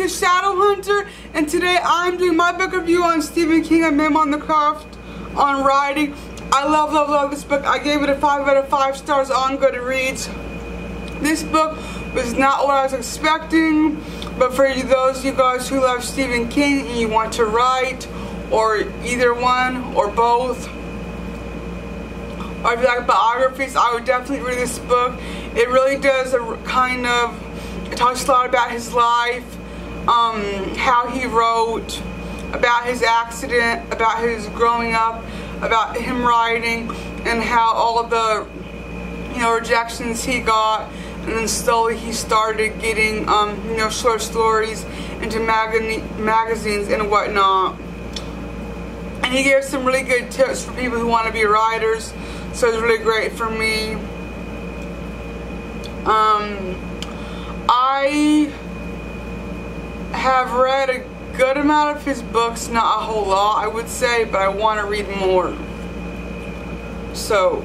the Shadow Hunter, and today I'm doing my book review on Stephen King and Mem on the Craft on writing. I love this book. I gave it a 5 out of 5 stars on Goodreads. This book was not what I was expecting, but for those of you guys who love Stephen King and you want to write, or either one or both, or if you like biographies, I would definitely read this book. It really does it talks a lot about his life, how he wrote, about his accident, about his growing up, about him writing, and how all the rejections he got, and then slowly he started getting short stories into magazines and whatnot. And he gave some really good tips for people who want to be writers, so it's really great for me. I have read a good amount of his books, not a whole lot I would say, but I want to read more. So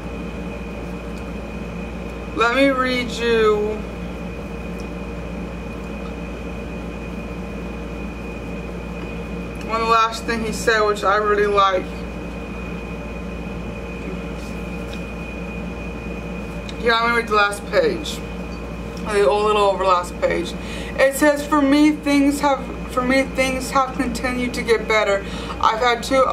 let me read you one of the last thing he said, which I really like. Yeah, I'm gonna read the last page. A little over last page. It says, for me things have continued to get better. I've had two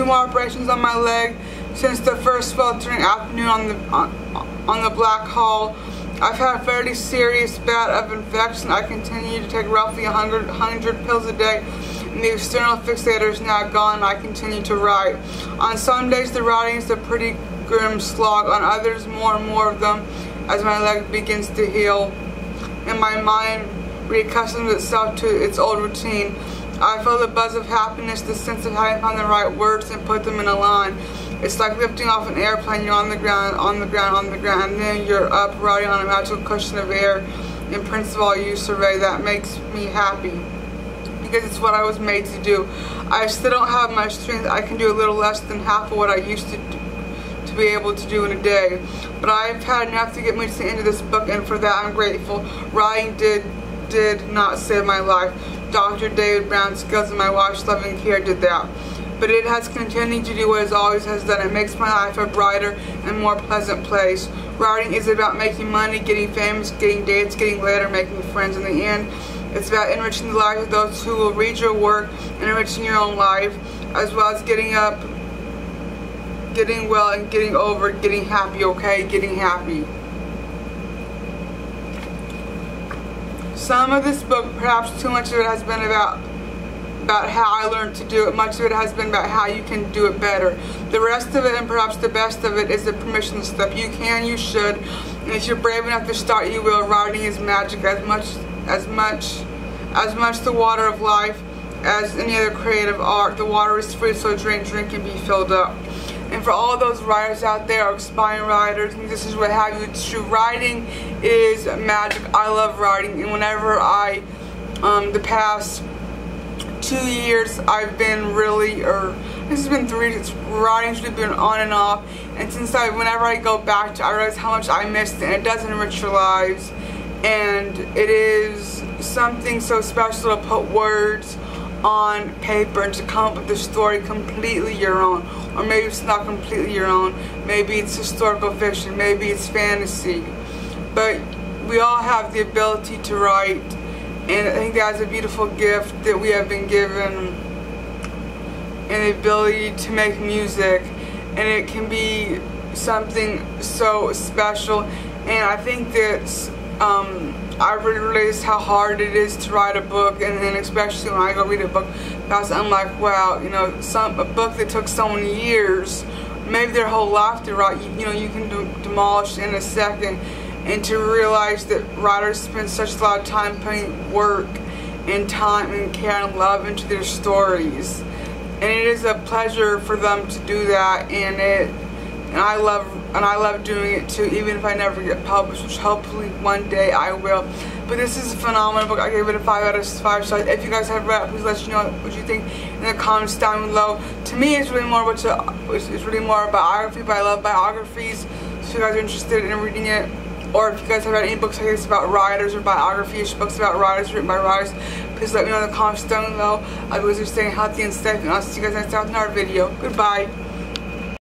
more operations on my leg since the first sweltering afternoon on the black hole. I've had a fairly serious bout of infection. I continue to take roughly 100 pills a day, and the external fixator is now gone. I continue to write. On some days the writing is a pretty grim slog. On others, more and more of them as my leg begins to heal and my mind reaccustoms itself to its old routine. I feel the buzz of happiness, the sense of having found the right words and put them in a line. It's like lifting off an airplane. You're on the ground, and then you're up riding on a magical cushion of air. In principle, you survey. That makes me happy, because it's what I was made to do. I still don't have much strength. I can do a little less than half of what I used to be able to do in a day. But I've had enough to get me to the end of this book, and for that I'm grateful. Writing did not save my life. Dr. David Brown's skills and my wife's loving care did that. But it has continued to do what it always has done. It makes my life a brighter and more pleasant place. Writing is about making money, getting famous, getting dates, getting laid, or making friends. In the end, it's about enriching the lives of those who will read your work and enriching your own life, as well as getting up, getting well, and getting over, getting happy, okay? Getting happy. Some of this book, perhaps too much of it, has been about how I learned to do it. Much of it has been about how you can do it better. The rest of it, and perhaps the best of it, is the permission stuff. You can, you should, and if you're brave enough to start, you will. Writing is magic, as much the water of life as any other creative art. The water is free, so drink and be filled up. And for all those writers out there, or aspiring writers, and this is what have you, it's true. Writing is magic. I love writing, and whenever the past 2 years I've been really, or this has been 3, writing's really been on and off, and since whenever I go back to it, I realize how much I missed it, and it does enrich your lives, and it is something so special to put words on paper and to come up with the story completely your own. Or maybe it's not completely your own. Maybe it's historical fiction. Maybe it's fantasy. But we all have the ability to write, and I think that's a beautiful gift that we have been given, and the ability to make music, and it can be something so special. And I think that I really realized how hard it is to write a book, and then especially when I go read a book, because I'm like, wow, a book that took someone years, maybe their whole life to write, you can demolish in a second. And to realize that writers spend such a lot of time putting work and time and care and love into their stories, and it is a pleasure for them to do that, and I love doing it too, even if I never get published, which hopefully one day I will. But this is a phenomenal book. I gave it a 5 out of 5 stars. If you guys have read it, please let me know what you think in the comments down below. To me, it's really more a biography, but I love biographies. So if you guys are interested in reading it, Or if you guys have read any books like this about writers or biographies, books about writers written by writers, please let me know in the comments down below. I was just staying healthy and safe, and I'll see you guys next time with another video. Goodbye.